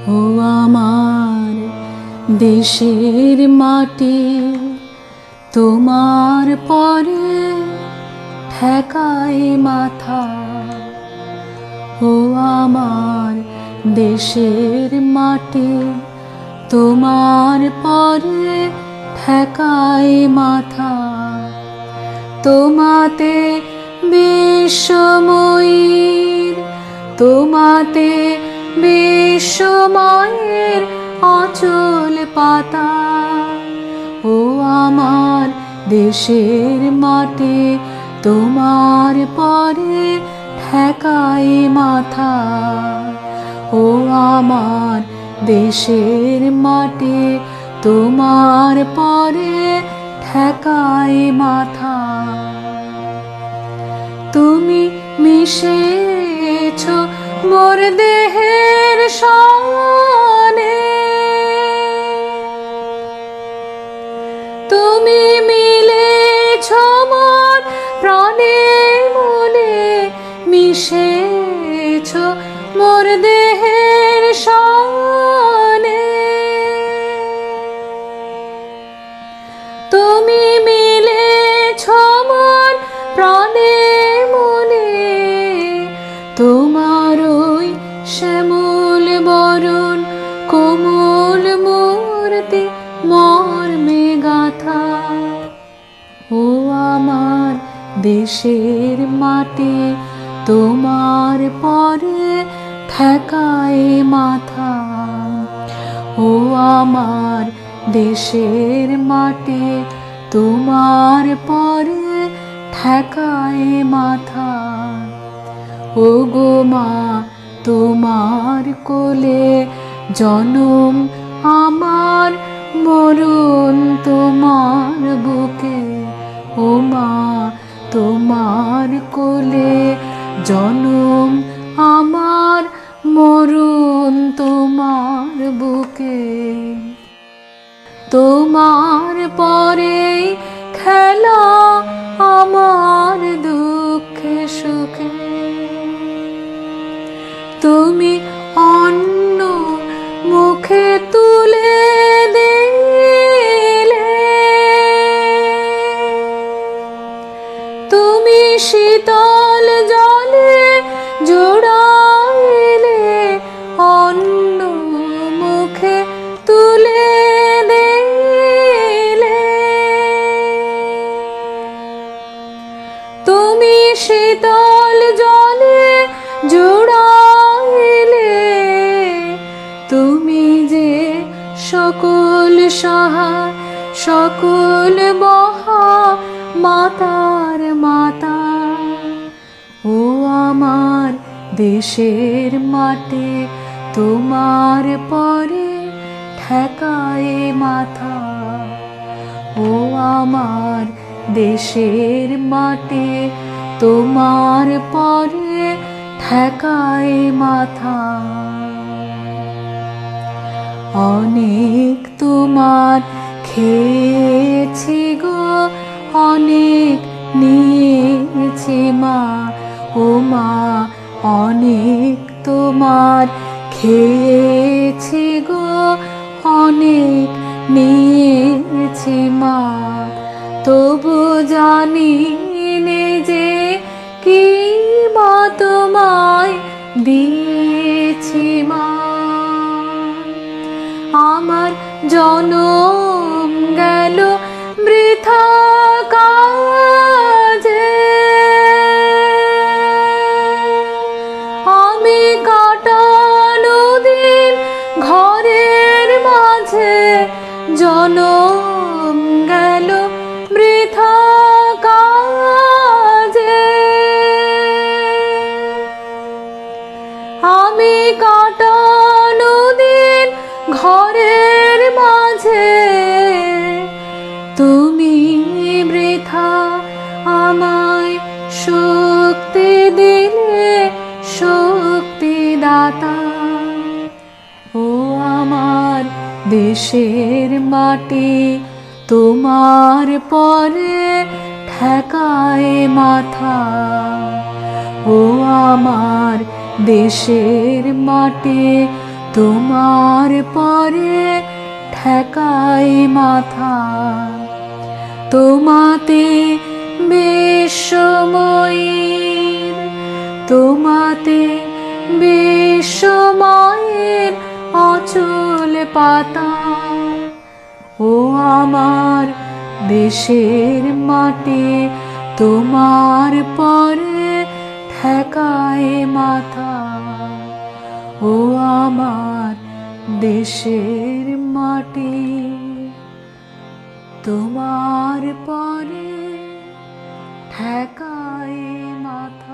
ও আমার দেশের মাটি, তোমার পরে ঠেকাই মাথা। ও আমার দেশের মাটি, তোমার পরে ঠেকাই মাথা। তোমাতে বিশ্বময়ীর, তোমাতে বিশ্বময়ের অচল পাতা। ও আমার দেশের মাটি, তোমার পরে ঠেকাই মাথা। ও আমার দেশের মাটি, তোমার পরে ঠেকাই মাথা। তুমি মিশেছ মোর দেহের সনে, তুমি মিলেছ মোর প্রাণে মনে, মিশেছ মোর দেহের সনে। তুমি মিলেছ মোর প্রাণে মনে, তোমার ওই শ্যামল বরণ কোমল মূর্তি মর্মে গাথা। ও আমার দেশের মাটি, তোমার পরে ঠেকাই মাথা। ও আমার দেশের মাটি, তোমার পরে ঠেকাই মাথা। ও গো মা, তোমার কোলে জনম আমার, মরণ তোমার বুকে। ও মা, তোমার কোলে জনম আমার, মরণ তোমার বুকে। তোমার পরে খেলা আমার দুঃখে সুখে, তুমি অন্ন মুখে তুলে দিলে, তুমি শীতল জলে জোড়াইলে, অন্ন মুখে তুলে দিলে। তুমি শীতল জলে জোড়াইলে, তুমি যে সকল সহায় সকল মহা মাতার মাতা। ও আমার দেশের মাটি, তোমার পরে ঠেকাই মাথা। ও আমার দেশের মাটি, তোমার পরে ঠেকাই মাথা। অনেক তোমার খেয়েছি গো, অনেক নিয়েছি মা। ও মা, অনেক তোমার খেয়েছি গো, অনেক নিয়েছি মা। তবু জানি নে যে কি মা তোমায় দিয়েছি মা। আমার জনম গেল বৃথা কাজে, আমি কাটানো দিন ঘরের মাঝে, জনম গেল বৃথা কাজে। আমি কাটানো দিন ঘরের মাঝে, তুমি বৃথা আমায় শক্তি দিলে, শক্তি দাতা। ও আমার দেশের মাটি, তোমার পরে ঠেকাই মাথা। ও আমার দেশের মাটি, তোমার পরে ঠেকাই মাথা, তোমাতে বিশ্বময়ীর, তোমাতে বিশ্বময়ের অচল পাতা। ও আমার দেশের মাটি, তোমার পরে ঠেকায় মাথা। ও আমার দেশের মাটি, তোমার পরে ঠেকায় মাথা।